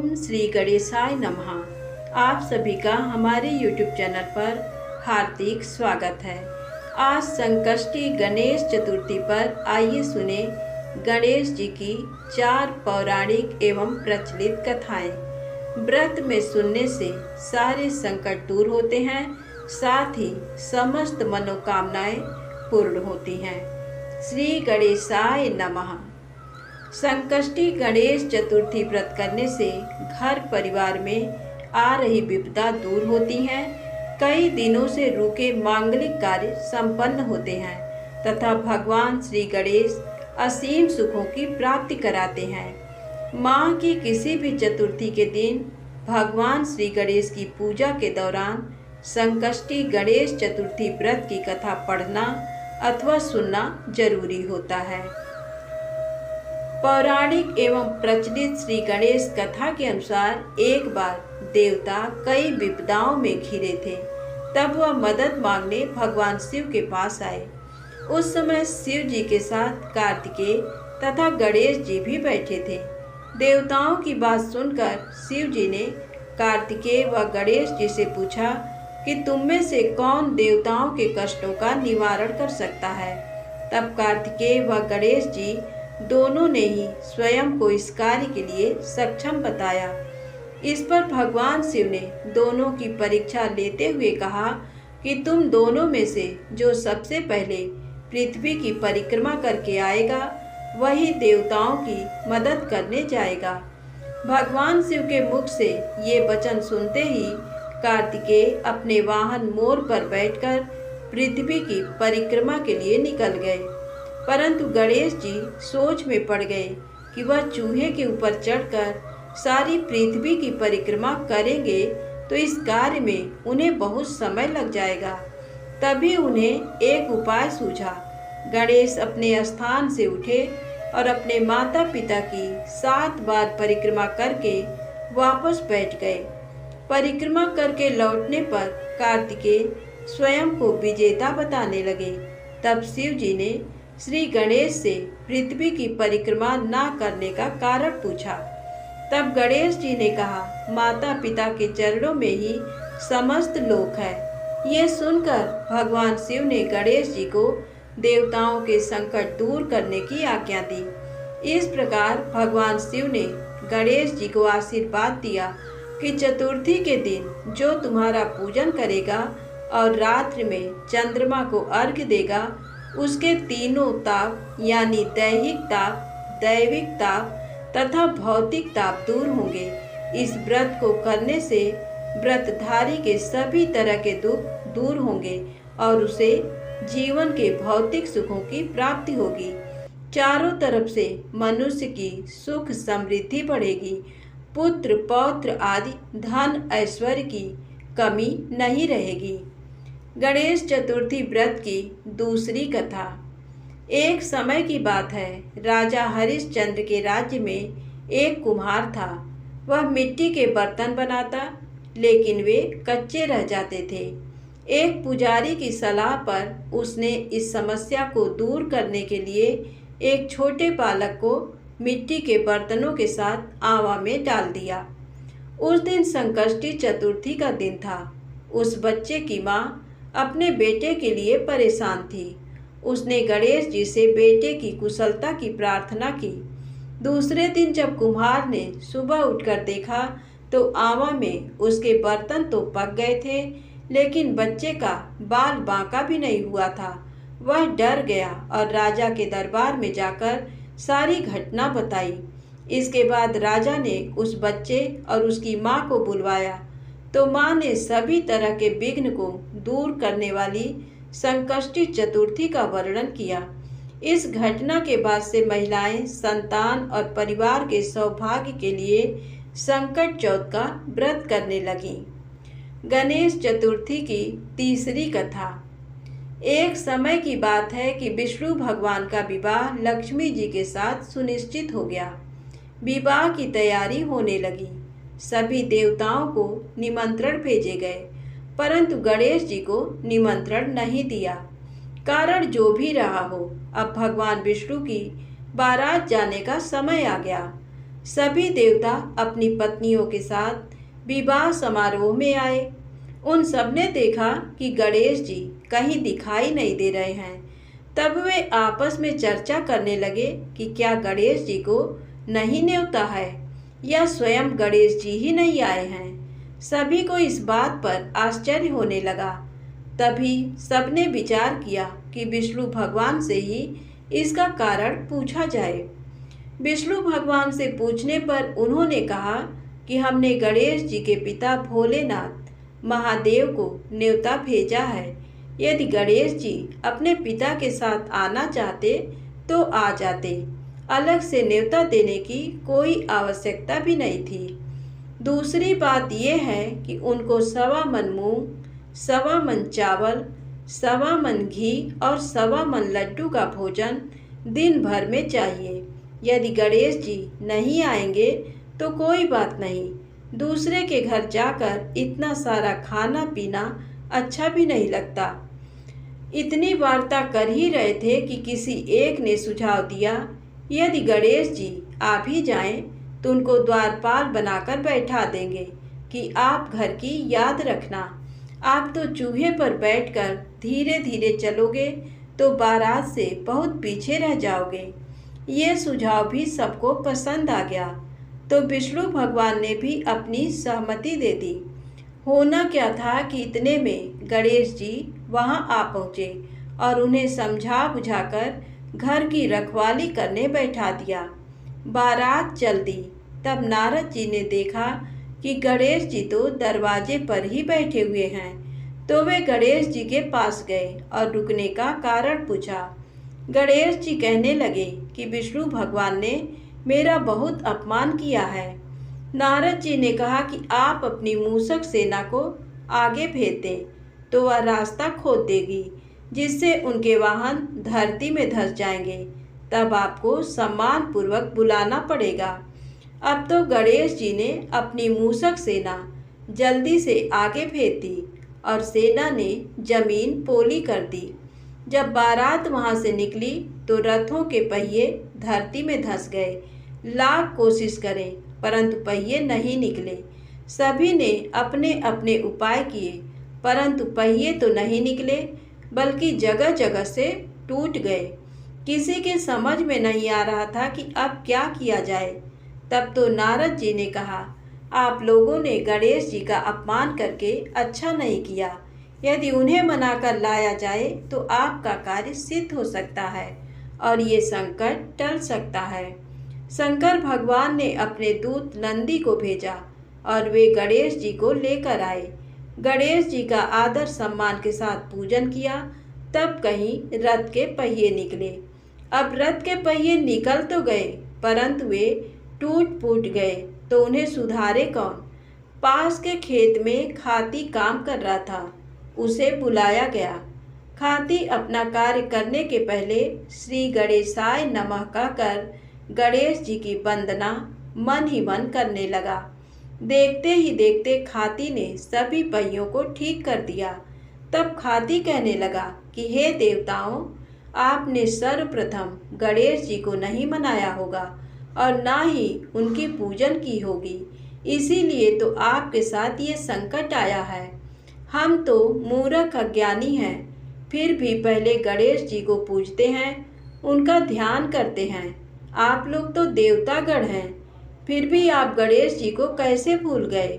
ओम श्री गणेशाय नमः। आप सभी का हमारे YouTube चैनल पर हार्दिक स्वागत है। आज संकष्टी गणेश चतुर्थी पर आइए सुने गणेश जी की 4 पौराणिक एवं प्रचलित कथाएं। व्रत में सुनने से सारे संकट दूर होते हैं, साथ ही समस्त मनोकामनाएं पूर्ण होती हैं। श्री गणेशाय नमः। संकष्टी गणेश चतुर्थी व्रत करने से घर परिवार में आ रही विपदा दूर होती है। कई दिनों से रुके मांगलिक कार्य संपन्न होते हैं तथा भगवान श्री गणेश असीम सुखों की प्राप्ति कराते हैं। माह की किसी भी चतुर्थी के दिन भगवान श्री गणेश की पूजा के दौरान संकष्टी गणेश चतुर्थी व्रत की कथा पढ़ना अथवा सुनना जरूरी होता है। पौराणिक एवं प्रचलित श्री गणेश कथा के अनुसार एक बार देवता कई विपदाओं में घिरे थे। तब वह मदद मांगने भगवान शिव के पास आए। उस समय शिव जी के साथ कार्तिकेय तथा गणेश जी भी बैठे थे। देवताओं की बात सुनकर शिव जी ने कार्तिकेय व गणेश जी से पूछा कि तुम में से कौन देवताओं के कष्टों का निवारण कर सकता है। तब कार्तिकेय व गणेश जी दोनों ने ही स्वयं को इस कार्य के लिए सक्षम बताया। इस पर भगवान शिव ने दोनों की परीक्षा लेते हुए कहा कि तुम दोनों में से जो सबसे पहले पृथ्वी की परिक्रमा करके आएगा वही देवताओं की मदद करने जाएगा। भगवान शिव के मुख से ये वचन सुनते ही कार्तिकेय अपने वाहन मोर पर बैठकर पृथ्वी की परिक्रमा के लिए निकल गए। परंतु गणेश जी सोच में पड़ गए कि वह चूहे के ऊपर चढ़कर सारी पृथ्वी की परिक्रमा करेंगे तो इस कार्य में उन्हें बहुत समय लग जाएगा। तभी उन्हें एक उपाय सूझा। गणेश अपने स्थान से उठे और अपने माता पिता की 7 बार परिक्रमा करके वापस बैठ गए। परिक्रमा करके लौटने पर कार्तिकेय स्वयं को विजेता बताने लगे। तब शिव जी ने श्री गणेश से पृथ्वी की परिक्रमा ना करने का कारण पूछा। तब गणेश जी ने कहा, माता पिता के चरणों में ही समस्त लोक है। ये सुनकर भगवान शिव ने गणेश जी को देवताओं के संकट दूर करने की आज्ञा दी। इस प्रकार भगवान शिव ने गणेश जी को आशीर्वाद दिया कि चतुर्थी के दिन जो तुम्हारा पूजन करेगा और रात्रि में चंद्रमा को अर्घ्य देगा उसके तीनों ताप यानी दैहिक ताप, दैविक ताप तथा भौतिक ताप दूर होंगे। इस व्रत को करने से व्रतधारी के सभी तरह के दुख दूर होंगे और उसे जीवन के भौतिक सुखों की प्राप्ति होगी। चारों तरफ से मनुष्य की सुख समृद्धि बढ़ेगी। पुत्र पौत्र आदि धन ऐश्वर्य की कमी नहीं रहेगी। गणेश चतुर्थी व्रत की दूसरी कथा। एक समय की बात है, राजा हरिश्चंद्र के राज्य में एक कुम्हार था। वह मिट्टी के बर्तन बनाता, लेकिन वे कच्चे रह जाते थे। एक पुजारी की सलाह पर उसने इस समस्या को दूर करने के लिए एक छोटे बालक को मिट्टी के बर्तनों के साथ आवा में डाल दिया। उस दिन संकष्टी चतुर्थी का दिन था। उस बच्चे की माँ अपने बेटे के लिए परेशान थी। उसने गणेश जी से बेटे की कुशलता की प्रार्थना की। दूसरे दिन जब कुम्हार ने सुबह उठकर देखा तो आवा में उसके बर्तन तो पक गए थे, लेकिन बच्चे का बाल बांका भी नहीं हुआ था। वह डर गया और राजा के दरबार में जाकर सारी घटना बताई। इसके बाद राजा ने उस बच्चे और उसकी माँ को बुलवाया तो माँ ने सभी तरह के विघ्न को दूर करने वाली संकष्टी चतुर्थी का वर्णन किया। इस घटना के बाद से महिलाएं संतान और परिवार के सौभाग्य के लिए संकट चौथ का व्रत करने लगीं। गणेश चतुर्थी की तीसरी कथा। एक समय की बात है कि विष्णु भगवान का विवाह लक्ष्मी जी के साथ सुनिश्चित हो गया। विवाह की तैयारी होने लगी। सभी देवताओं को निमंत्रण भेजे गए, परंतु गणेश जी को निमंत्रण नहीं दिया। कारण जो भी रहा हो, अब भगवान विष्णु की बारात जाने का समय आ गया। सभी देवता अपनी पत्नियों के साथ विवाह समारोह में आए। उन सब ने देखा कि गणेश जी कहीं दिखाई नहीं दे रहे हैं। तब वे आपस में चर्चा करने लगे कि क्या गणेश जी को नहीं न्योता है या स्वयं गणेश जी ही नहीं आए हैं। सभी को इस बात पर आश्चर्य होने लगा। तभी सबने विचार किया कि विष्णु भगवान से ही इसका कारण पूछा जाए। विष्णु भगवान से पूछने पर उन्होंने कहा कि हमने गणेश जी के पिता भोलेनाथ महादेव को न्योता भेजा है। यदि गणेश जी अपने पिता के साथ आना चाहते तो आ जाते। अलग से न्योता देने की कोई आवश्यकता भी नहीं थी। दूसरी बात यह है कि उनको 1.25 मन मूंग, 1.25 मन चावल, 1.25 मन घी और 1.25 मन लड्डू का भोजन दिन भर में चाहिए। यदि गणेश जी नहीं आएंगे तो कोई बात नहीं, दूसरे के घर जाकर इतना सारा खाना पीना अच्छा भी नहीं लगता। इतनी वार्ता कर ही रहे थे कि किसी एक ने सुझाव दिया, यदि गणेश जी आ भी जाएं तो उनको द्वारपाल बनाकर बैठा देंगे कि आप घर की याद रखना। आप तो चूहे पर बैठकर धीरे धीरे चलोगे तो बारात से बहुत पीछे रह जाओगे। ये सुझाव भी सबको पसंद आ गया तो विष्णु भगवान ने भी अपनी सहमति दे दी। होना क्या था कि इतने में गणेश जी वहां आ पहुँचे और उन्हें समझा बुझाकर घर की रखवाली करने बैठा दिया। बारात चल दी। तब नारद जी ने देखा कि गणेश जी तो दरवाजे पर ही बैठे हुए हैं, तो वे गणेश जी के पास गए और रुकने का कारण पूछा। गणेश जी कहने लगे कि विष्णु भगवान ने मेरा बहुत अपमान किया है। नारद जी ने कहा कि आप अपनी मूषक सेना को आगे भेज दें तो वह रास्ता खोद देगी, जिससे उनके वाहन धरती में धंस जाएंगे। तब आपको सम्मान पूर्वक बुलाना पड़ेगा। अब तो गणेश जी ने अपनी मूषक सेना जल्दी से आगे भेज दी और सेना ने जमीन पोली कर दी। जब बारात वहां से निकली तो रथों के पहिए धरती में धंस गए। लाख कोशिश करें परंतु पहिए नहीं निकले। सभी ने अपने अपने उपाय किए परंतु पहिए तो नहीं निकले, बल्कि जगह जगह से टूट गए। किसी के समझ में नहीं आ रहा था कि अब क्या किया जाए। तब तो नारद जी ने कहा, आप लोगों ने गणेश जी का अपमान करके अच्छा नहीं किया। यदि उन्हें मनाकर लाया जाए तो आपका कार्य सिद्ध हो सकता है और ये संकट टल सकता है। शंकर भगवान ने अपने दूत नंदी को भेजा और वे गणेश जी को लेकर आए। गणेश जी का आदर सम्मान के साथ पूजन किया। तब कहीं रथ के पहिए निकले। अब रथ के पहिए निकल तो गए परंतु वे टूट फूट गए तो उन्हें सुधारे कौन। पास के खेत में खाती काम कर रहा था, उसे बुलाया गया। खाती अपना कार्य करने के पहले श्री गणेशाय नमः कहकर गणेश जी की वंदना मन ही मन करने लगा। देखते ही देखते खाती ने सभी पहियों को ठीक कर दिया। तब खाती कहने लगा कि हे देवताओं, आपने सर्वप्रथम गणेश जी को नहीं मनाया होगा और ना ही उनकी पूजन की होगी, इसीलिए तो आपके साथ ये संकट आया है। हम तो मूर्ख अज्ञानी हैं, फिर भी पहले गणेश जी को पूजते हैं, उनका ध्यान करते हैं। आप लोग तो देवतागण हैं, फिर भी आप गणेश जी को कैसे भूल गए।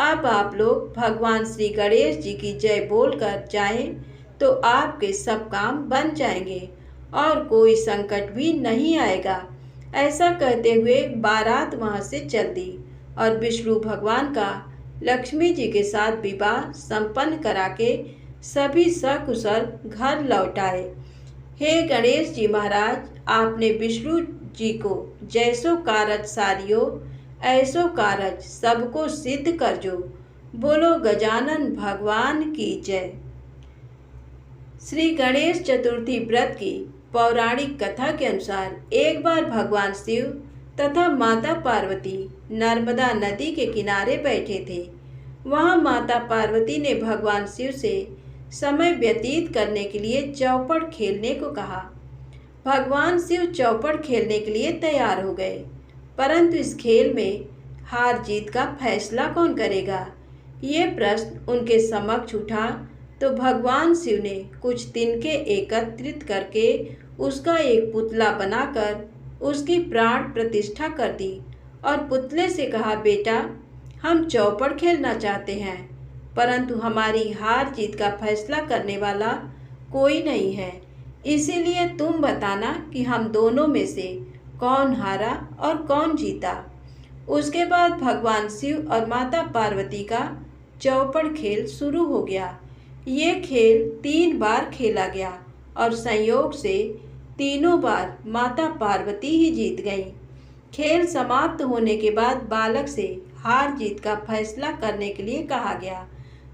अब आप लोग भगवान श्री गणेश जी की जय बोलकर जाएं तो आपके सब काम बन जाएंगे और कोई संकट भी नहीं आएगा। ऐसा कहते हुए बारात वहां से चल दी और विष्णु भगवान का लक्ष्मी जी के साथ विवाह संपन्न करा के सभी सकुशल घर लौट आए। हे गणेश जी महाराज, आपने विष्णु जी को जैसो कारज सारियो ऐसो कारज सबको सिद्ध कर जो। बोलो गजानन भगवान की जय। श्री गणेश चतुर्थी व्रत की पौराणिक कथा के अनुसार एक बार भगवान शिव तथा माता पार्वती नर्मदा नदी के किनारे बैठे थे। वहां माता पार्वती ने भगवान शिव से समय व्यतीत करने के लिए चौपड़ खेलने को कहा। भगवान शिव चौपड़ खेलने के लिए तैयार हो गए। परंतु इस खेल में हार जीत का फैसला कौन करेगा? ये प्रश्न उनके समक्ष उठा तो भगवान शिव ने कुछ तिनके एकत्रित करके उसका एक पुतला बनाकर उसकी प्राण प्रतिष्ठा कर दी और पुतले से कहा, बेटा, हम चौपड़ खेलना चाहते हैं, परंतु हमारी हार जीत का फैसला करने वाला कोई नहीं है, इसीलिए तुम बताना कि हम दोनों में से कौन हारा और कौन जीता। उसके बाद भगवान शिव और माता पार्वती का चौपड़ खेल शुरू हो गया। ये खेल 3 बार खेला गया और संयोग से तीनों बार माता पार्वती ही जीत गईं। खेल समाप्त होने के बाद बालक से हार जीत का फैसला करने के लिए कहा गया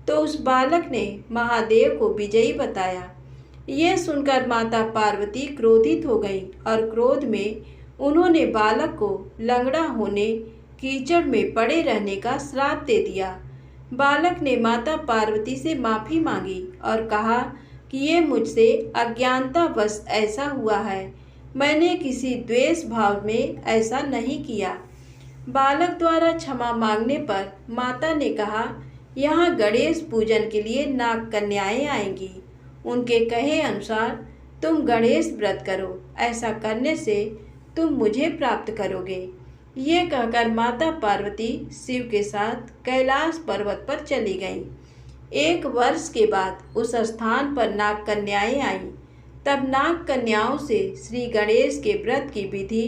तो उस बालक ने महादेव को विजयी बताया। ये सुनकर माता पार्वती क्रोधित हो गई और क्रोध में उन्होंने बालक को लंगड़ा होने, कीचड़ में पड़े रहने का श्राप दे दिया। बालक ने माता पार्वती से माफ़ी मांगी और कहा कि ये मुझसे अज्ञानतावश ऐसा हुआ है, मैंने किसी द्वेष भाव में ऐसा नहीं किया। बालक द्वारा क्षमा मांगने पर माता ने कहा, यहाँ गणेश पूजन के लिए नाग कन्याएं आएंगी, उनके कहे अनुसार तुम गणेश व्रत करो, ऐसा करने से तुम मुझे प्राप्त करोगे। ये कहकर माता पार्वती शिव के साथ कैलाश पर्वत पर चली गईं। 1 वर्ष के बाद उस स्थान पर नाग कन्याएं आईं। तब नाग कन्याओं से श्री गणेश के व्रत की विधि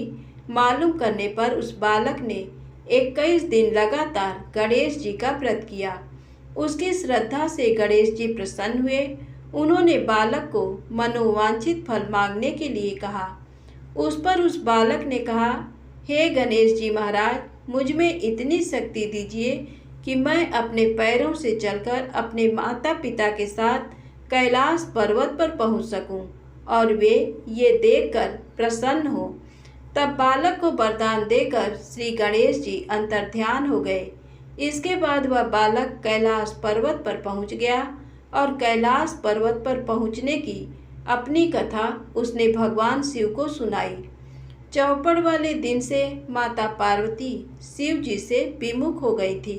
मालूम करने पर उस बालक ने 21 दिन लगातार गणेश जी का व्रत किया। उसकी श्रद्धा से गणेश जी प्रसन्न हुए। उन्होंने बालक को मनोवांछित फल मांगने के लिए कहा। उस पर उस बालक ने कहा, हे गणेश जी महाराज, मुझ में इतनी शक्ति दीजिए कि मैं अपने पैरों से चलकर अपने माता पिता के साथ कैलाश पर्वत पर पहुंच सकूं और वे ये देखकर प्रसन्न हो। तब बालक को वरदान देकर श्री गणेश जी अंतर्ध्यान हो गए। इसके बाद वह बालक कैलाश पर्वत पर पहुंच गया और कैलाश पर्वत पर पहुंचने की अपनी कथा उसने भगवान शिव को सुनाई। चौपड़ वाले दिन से माता पार्वती शिव जी से विमुख हो गई थी,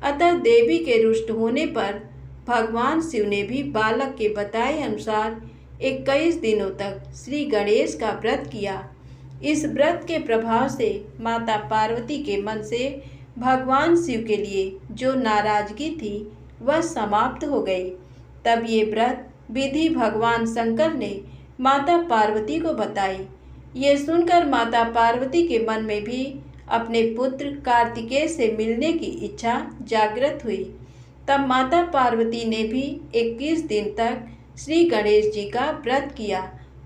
अतः देवी के रुष्ट होने पर भगवान शिव ने भी बालक के बताए अनुसार 21 दिनों तक श्री गणेश का व्रत किया। इस व्रत के प्रभाव से माता पार्वती के मन से भगवान शिव के लिए जो नाराजगी थी वह समाप्त हो गई। तब ये व्रत विधि भगवान शंकर ने माता पार्वती को बताई। ये सुनकर माता पार्वती के मन में भी अपने पुत्र कार्तिकेय से मिलने की इच्छा जागृत हुई। तब माता पार्वती ने भी 21 दिन तक श्री गणेश जी का व्रत किया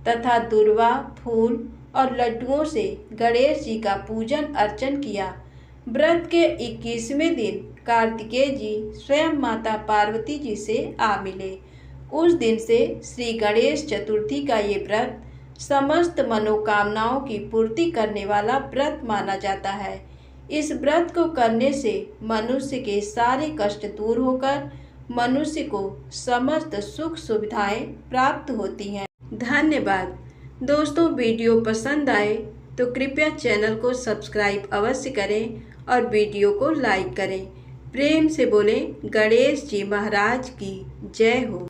तथा दुर्वा, फूल और लड्डुओं से गणेश जी का पूजन अर्चन किया। व्रत के 21वें दिन कार्तिकेय जी स्वयं माता पार्वती जी से आ मिले। उस दिन से श्री गणेश चतुर्थी का ये व्रत समस्त मनोकामनाओं की पूर्ति करने वाला व्रत माना जाता है। इस व्रत को करने से मनुष्य के सारे कष्ट दूर होकर मनुष्य को समस्त सुख सुविधाएं प्राप्त होती हैं। धन्यवाद दोस्तों, वीडियो पसंद आए तो कृपया चैनल को सब्सक्राइब अवश्य करें और वीडियो को लाइक करें। प्रेम से बोलें, गणेश जी महाराज की जय हो।